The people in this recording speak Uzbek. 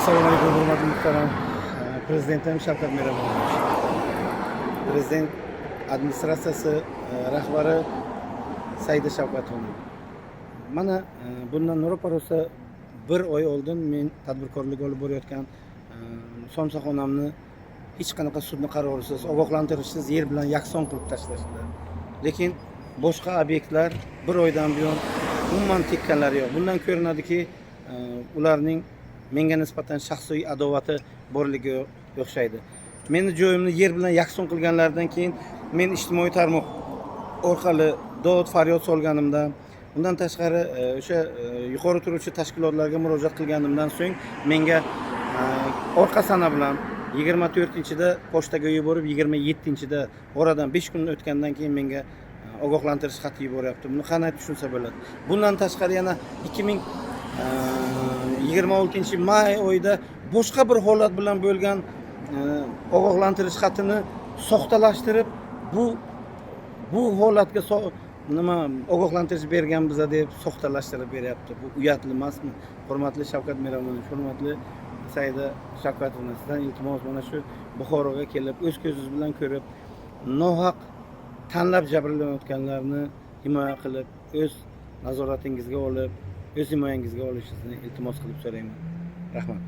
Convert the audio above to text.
Assalomu alaykum, hurmatli muhtaram Prezidentim Shavkat Miromonovich. Prezident administratsiyasi rahbari Saida Shavkatovna. Mana bundan ro'parasi bir oy oldin men tadbirkorlik olib borayotgan somsaxonamni hech qanaqa sudni qarorisiz, ogohlantirishsiz yer bilan yakson qilib tashlashdi. Lekin boshqa obyektlar bir oydan buyon umuman tekkanlari yo'q. Bundan ko'rinadiki, ularning menga nisbatan shaxsiy adovati borligiga o'xshaydi. Meni joyimni yer bilan yakson qilganlaridan keyin men ijtimoiy tarmoq orqali dod faryod solganimda, undan tashqari o'sha yuqori turuvchi tashkilotlarga murojaat qilganimdan so'ng menga orqa sana bilan 24-da pochtaga yuborib, 27-da oradan 5 kun o'tgandan keyin menga ogohlantirish xati yuboryapti. Buni qanday tushunsa bo'ladi. Bundan tashqari yana 2026-may oyida boshqa bir holat bilan bo'lgan ogohlantirish xatini soxtalashtirib, bu holatga nima ogohlantirish bergan biza deb soxtalashtirib beryapti. Bu uyatli emasmi? Hurmatli Shavkat Miromonovich, hurmatli Saida Shavkatovna, sizdan iltimos mana shu Buxoroga kelib, o'z ko'zingiz bilan ko'rib, nohaq tanlab jabrlanayotganlarni himoya qilib, o'z nazoratingizga olib, o'z himoyangizga olishingizni iltimos qilib so'rayman. Rahmat.